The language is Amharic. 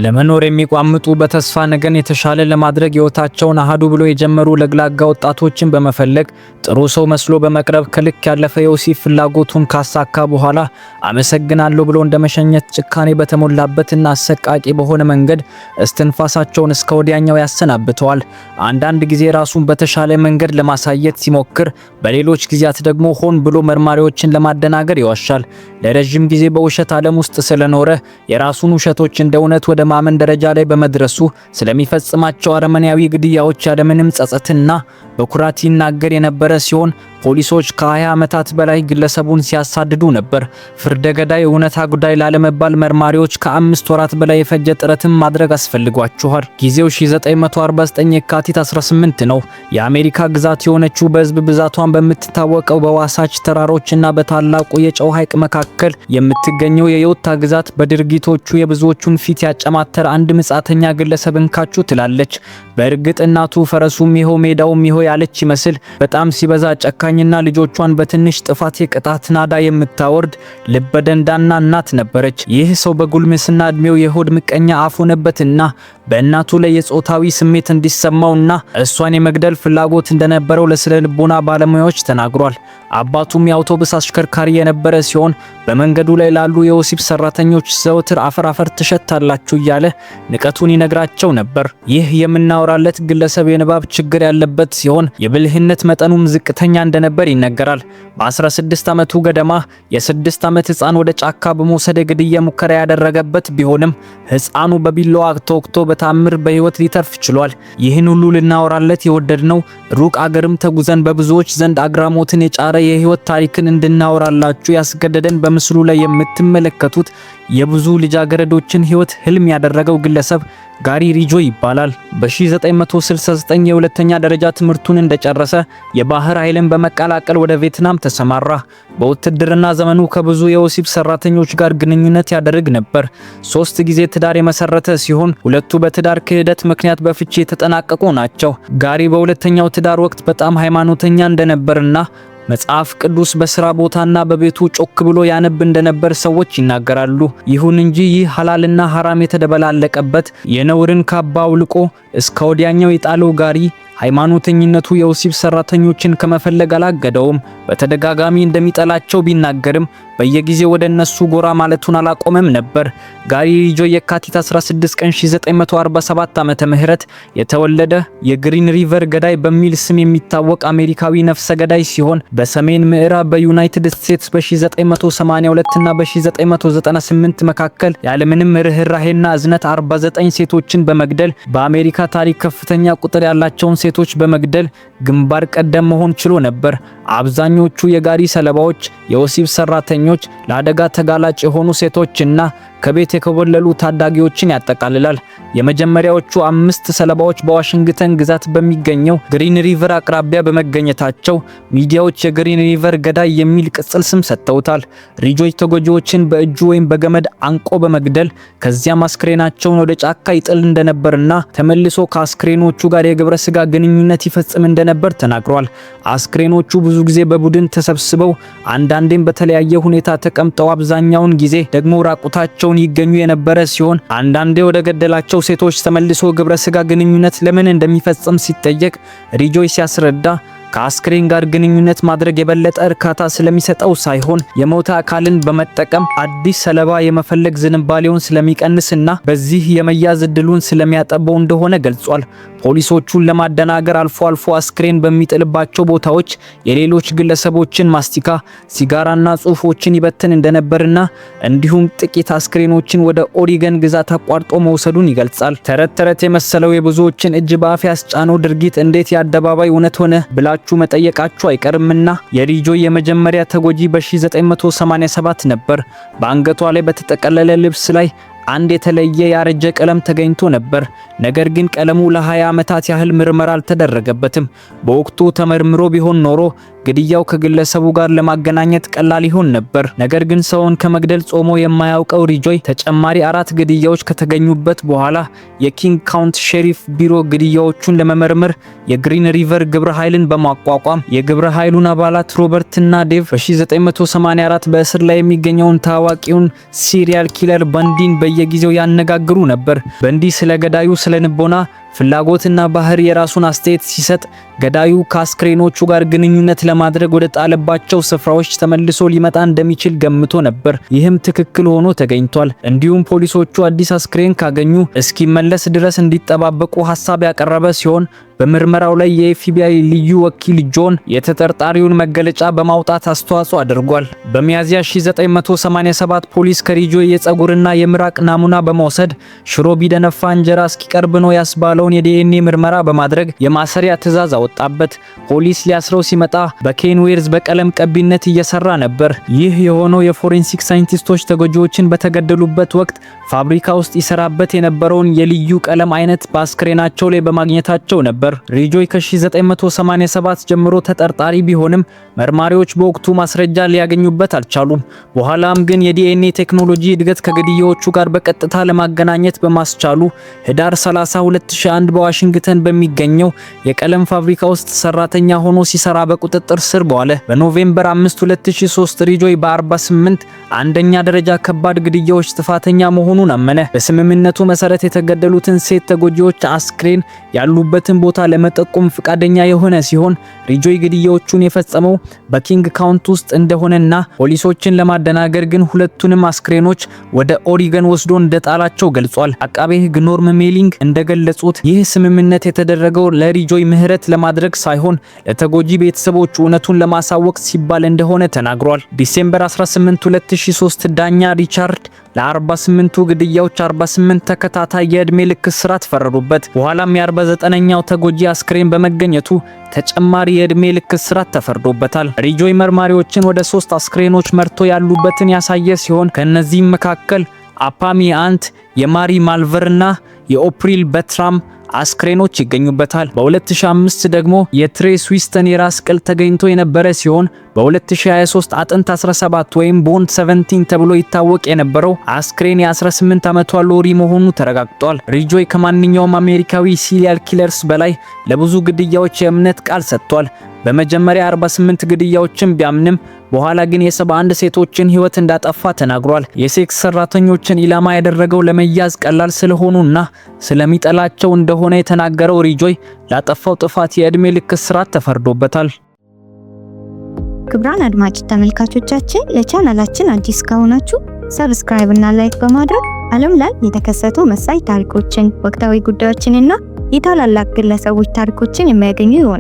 ለመኖር የሚቋምጡ በተስፋ ነገን የተሻለ ለማድረግ ህይወታቸውን አሃዱ ብሎ የጀመሩ ለግላጋ ወጣቶችን በመፈለግ ጥሩ ሰው መስሎ በመቅረብ ከልክ ያለፈ የወሲብ ፍላጎቱን ካሳካ በኋላ አመሰግናለሁ ብሎ እንደመሸኘት ጭካኔ በተሞላበትና አሰቃቂ በሆነ መንገድ እስትንፋሳቸውን እስከ ወዲያኛው ያሰናብተዋል። አንዳንድ ጊዜ ራሱን በተሻለ መንገድ ለማሳየት ሲሞክር፣ በሌሎች ጊዜያት ደግሞ ሆን ብሎ መርማሪዎችን ለማደናገር ይዋሻል። ለረጅም ጊዜ በውሸት ዓለም ውስጥ ስለኖረ የራሱን ውሸቶች እንደ እውነት ወደ ማመን ደረጃ ላይ በመድረሱ ስለሚፈጽማቸው አረመኔያዊ ግድያዎች ያለምንም ጸጸትና በኩራት ይናገር የነበረ ሲሆን ፖሊሶች ከ20 ዓመታት በላይ ግለሰቡን ሲያሳድዱ ነበር። ፍርደ ገዳይ እውነታ ጉዳይ ላለመባል መርማሪዎች ከ5 ወራት በላይ የፈጀ ጥረትን ማድረግ አስፈልጓቸዋል። ጊዜው 1949 የካቲት 18 ነው። የአሜሪካ ግዛት የሆነችው በህዝብ ብዛቷን በምትታወቀው በዋሳች ተራሮችና በታላቁ የጨው ሐይቅ መካከል የምትገኘው የዩታ ግዛት በድርጊቶቹ የብዙዎቹን ፊት ያጨማተረ አንድ ምጻተኛ ግለሰብ እንካችሁ ትላለች። በእርግጥ እናቱ ፈረሱም ይኸው ሜዳውም ይኸው ያለች ይመስል በጣም ሲበዛ ጨካኝና ልጆቿን በትንሽ ጥፋት የቅጣት ናዳ የምታወርድ ልበደንዳና እናት ነበረች። ይህ ሰው በጉልምስና እድሜው የሆድ ምቀኛ አፍ ሆነበትና በእናቱ ላይ የጾታዊ ስሜት እንዲሰማውና እሷን የመግደል ፍላጎት እንደነበረው ለስነ ልቦና ባለሙያዎች ተናግሯል። አባቱም የአውቶቡስ አሽከርካሪ የነበረ ሲሆን በመንገዱ ላይ ላሉ የወሲብ ሰራተኞች ዘወትር አፈር ትሸታላችሁ እያለ ንቀቱን ይነግራቸው ነበር። ይህ የምናወራለት ግለሰብ የንባብ ችግር ያለበት ሲሆን የብልህነት መጠኑም ዝቅተኛ እንደነበር ይነገራል። በ16 ዓመቱ ገደማ የ6 ዓመት ህፃን ወደ ጫካ በመውሰድ የግድያ ሙከራ ያደረገበት ቢሆንም ህፃኑ በቢላዋ ተወግቶ በታምር በህይወት ሊተርፍ ችሏል። ይህን ሁሉ ልናወራለት የወደድነው ሩቅ አገርም ተጉዘን በብዙዎች ዘንድ አግራሞትን የጫረ የህይወት ታሪክን እንድናወራላችሁ ያስገደደን በምስሉ ላይ የምትመለከቱት የብዙ ልጃገረዶችን ህይወት ህልም ያደረገው ግለሰብ ጋሪ ሪጆ ይባላል። በ1969 የሁለተኛ ደረጃ ትምህርቱን እንደጨረሰ የባህር ኃይልን በመቀላቀል ወደ ቪየትናም ተሰማራ። በውትድርና ዘመኑ ከብዙ የወሲብ ሰራተኞች ጋር ግንኙነት ያደርግ ነበር። 3 ጊዜ ትዳር የመሰረተ ሲሆን ሁለቱ በትዳር ክህደት ምክንያት በፍቺ የተጠናቀቁ ናቸው። ጋሪ በሁለተኛው ትዳር ወቅት በጣም ሃይማኖተኛ እንደነበርና መጽሐፍ ቅዱስ በስራ ቦታና በቤቱ ጮክ ብሎ ያነብ እንደነበር ሰዎች ይናገራሉ። ይሁን እንጂ ይህ ሐላልና ሐራም የተደበላለቀበት የነውርን ካባ አውልቆ እስከ ወዲያኛው የጣለው ጋሪ ሃይማኖተኝነቱ የወሲብ ሰራተኞችን ከመፈለግ አላገደውም። በተደጋጋሚ እንደሚጠላቸው ቢናገርም በየጊዜው ወደ እነሱ ጎራ ማለቱን አላቆመም ነበር። ጋሪ ሪጆ የካቲት 16 ቀን 1947 ዓመተ ምህረት የተወለደ የግሪን ሪቨር ገዳይ በሚል ስም የሚታወቅ አሜሪካዊ ነፍሰ ገዳይ ሲሆን በሰሜን ምዕራብ በዩናይትድ ስቴትስ በ1982 እና በ1998 መካከል ያለምንም ርህራሄና እዝነት 49 ሴቶችን በመግደል በአሜሪካ ታሪክ ከፍተኛ ቁጥር ያላቸውን ሴቶች በመግደል ግንባር ቀደም መሆን ችሎ ነበር። አብዛኞቹ የጋሪ ሰለባዎች የወሲብ ሰራተኞች፣ ለአደጋ ተጋላጭ የሆኑ ሴቶችና ከቤት የኮበለሉ ታዳጊዎችን ያጠቃልላል። የመጀመሪያዎቹ 5 ሰለባዎች በዋሽንግተን ግዛት በሚገኘው ግሪን ሪቨር አቅራቢያ በመገኘታቸው ሚዲያዎች የግሪን ሪቨር ገዳይ የሚል ቅጽል ስም ሰጥተውታል። ሪጆች ተጎጂዎችን በእጁ ወይም በገመድ አንቆ በመግደል ከዚያም አስክሬናቸውን ወደ ጫካ ይጥል እንደነበርና ተመልሶ ከአስክሬኖቹ ጋር የግብረ ስጋ ግንኙነት ይፈጽም እንደነበር ተናግሯል። አስክሬኖቹ ብዙ ጊዜ በቡድን ተሰብስበው አንዳንዴም በተለያየ ሁኔታ ተቀምጠው አብዛኛውን ጊዜ ደግሞ ራቁታቸው ይገኙ የነበረ ሲሆን አንዳንዴ ወደ ገደላቸው ሴቶች ተመልሶ ግብረ ስጋ ግንኙነት ለምን እንደሚፈጽም ሲጠየቅ ሪጆይ ሲያስረዳ ከአስክሬን ጋር ግንኙነት ማድረግ የበለጠ እርካታ ስለሚሰጠው ሳይሆን የሞተ አካልን በመጠቀም አዲስ ሰለባ የመፈለግ ዝንባሌውን ስለሚቀንስና በዚህ የመያዝ እድሉን ስለሚያጠበው እንደሆነ ገልጿል። ፖሊሶቹን ለማደናገር አልፎ አልፎ አስክሬን በሚጥልባቸው ቦታዎች የሌሎች ግለሰቦችን ማስቲካ፣ ሲጋራና ጽሑፎችን ይበትን እንደነበርና እንዲሁም ጥቂት አስክሬኖችን ወደ ኦሪገን ግዛት አቋርጦ መውሰዱን ይገልጻል። ተረት ተረት የመሰለው የብዙዎችን እጅ በአፍ ያስጫነው ድርጊት እንዴት የአደባባይ እውነት ሆነ ብላችሁ መጠየቃችሁ አይቀርምና የሪጆ የመጀመሪያ ተጎጂ በ1987 ነበር። በአንገቷ ላይ በተጠቀለለ ልብስ ላይ አንድ የተለየ ያረጀ ቀለም ተገኝቶ ነበር። ነገር ግን ቀለሙ ለ20 ዓመታት ያህል ምርመራ አልተደረገበትም። በወቅቱ ተመርምሮ ቢሆን ኖሮ ግድያው ከግለሰቡ ጋር ለማገናኘት ቀላል ይሆን ነበር። ነገር ግን ሰውን ከመግደል ጾሞ የማያውቀው ሪጆይ ተጨማሪ 4 ግድያዎች ከተገኙበት በኋላ የኪንግ ካውንቲ ሼሪፍ ቢሮ ግድያዎቹን ለመመርመር የግሪን ሪቨር ግብረ ኃይልን በማቋቋም የግብረ ኃይሉን አባላት ሮበርት እና ዴቭ በ1984 በእስር ላይ የሚገኘውን ታዋቂውን ሲሪያል ኪለር በንዲን በየጊዜው ያነጋግሩ ነበር። በንዲ ስለ ገዳዩ ስለ ንቦና ፍላጎትና ባህሪ የራሱን አስተያየት ሲሰጥ ገዳዩ ከአስክሬኖቹ ጋር ግንኙነት ለማድረግ ወደ ጣለባቸው ስፍራዎች ተመልሶ ሊመጣ እንደሚችል ገምቶ ነበር። ይህም ትክክል ሆኖ ተገኝቷል። እንዲሁም ፖሊሶቹ አዲስ አስክሬን ካገኙ እስኪመለስ ድረስ እንዲጠባበቁ ሐሳብ ያቀረበ ሲሆን በምርመራው ላይ የኤፍቢአይ ልዩ ወኪል ጆን የተጠርጣሪውን መገለጫ በማውጣት አስተዋጽኦ አድርጓል። በሚያዝያ 1987 ፖሊስ ከሪጆይ የፀጉርና የምራቅ ናሙና በመውሰድ ሽሮ ቢደነፋ እንጀራ እስኪቀርብ ነው ያስባለውን የዲኤንኤ ምርመራ በማድረግ የማሰሪያ ትዕዛዝ አወጣበት። ፖሊስ ሊያስረው ሲመጣ በኬን ዌርዝ በቀለም ቀቢነት እየሰራ ነበር። ይህ የሆነው የፎሬንሲክ ሳይንቲስቶች ተጎጂዎችን በተገደሉበት ወቅት ፋብሪካ ውስጥ ይሰራበት የነበረውን የልዩ ቀለም አይነት በአስክሬናቸው ላይ በማግኘታቸው ነበር። ሪጆይ ከ1987 ጀምሮ ተጠርጣሪ ቢሆንም መርማሪዎች በወቅቱ ማስረጃ ሊያገኙበት አልቻሉም። በኋላም ግን የዲኤንኤ ቴክኖሎጂ እድገት ከግድያዎቹ ጋር በቀጥታ ለማገናኘት በማስቻሉ ህዳር 30 2001 በዋሽንግተን በሚገኘው የቀለም ፋብሪካ ውስጥ ሰራተኛ ሆኖ ሲሰራ በቁጥጥር ስር በዋለ። በኖቬምበር 5 2003 ሪጆይ በ48 አንደኛ ደረጃ ከባድ ግድያዎች ጥፋተኛ መሆኑን አመነ። በስምምነቱ መሰረት የተገደሉትን ሴት ተጎጂዎች አስክሬን ያሉበትን ቦታ ለመጠቆም ፍቃደኛ የሆነ ሲሆን ሪጆይ ግድያዎቹን የፈጸመው በኪንግ ካውንቲ ውስጥ እንደሆነና ፖሊሶችን ለማደናገር ግን ሁለቱንም አስክሬኖች ወደ ኦሪገን ወስዶ እንደጣላቸው ገልጿል። አቃቤ ሕግ ኖርም ሜሊንግ እንደገለጹት ይህ ስምምነት የተደረገው ለሪጆይ ምህረት ለማድረግ ሳይሆን ለተጎጂ ቤተሰቦች እውነቱን ለማሳወቅ ሲባል እንደሆነ ተናግሯል። ዲሴምበር 18 2003 ዳኛ ሪቻርድ ለ48ቱ ግድያዎች 48 ተከታታይ የዕድሜ ልክ እስራት ፈረዱበት። በኋላም የ49ኛው ተጎጂ አስክሬን በመገኘቱ ተጨማሪ የዕድሜ ልክ እስራት ተፈርዶበታል። ሪጆይ መርማሪዎችን ወደ 3 አስክሬኖች መርቶ ያሉበትን ያሳየ ሲሆን ከነዚህም መካከል አፓሚ አንት፣ የማሪ ማልቨርና የኦፕሪል በትራም አስክሬኖች ይገኙበታል። በ2005 ደግሞ የትሬስ ዊስተን የራስ ቅል ተገኝቶ የነበረ ሲሆን በ2023 አጥንት 17 ወይም ቦንድ 17 ተብሎ ይታወቅ የነበረው አስክሬን የ18 ዓመቷ ሎሪ መሆኑ ተረጋግጧል። ሪጆይ ከማንኛውም አሜሪካዊ ሲሪያል ኪለርስ በላይ ለብዙ ግድያዎች የእምነት ቃል ሰጥቷል። በመጀመሪያ 48 ግድያዎችን ቢያምንም በኋላ ግን የ71 ሴቶችን ሕይወት እንዳጠፋ ተናግሯል። የሴክስ ሰራተኞችን ኢላማ ያደረገው ለመያዝ ቀላል ስለሆኑና ስለሚጠላቸው እንደሆነ የተናገረው ሪጆይ ላጠፋው ጥፋት የዕድሜ ልክ እስራት ተፈርዶበታል። ክቡራን አድማጭ ተመልካቾቻችን ለቻናላችን አዲስ ከሆናችሁ ሰብስክራይብ እና ላይክ በማድረግ ዓለም ላይ የተከሰቱ መሳይ ታሪኮችን፣ ወቅታዊ ጉዳዮችንና የታላላቅ ግለሰቦች ታሪኮችን የሚያገኙ ይሆናል።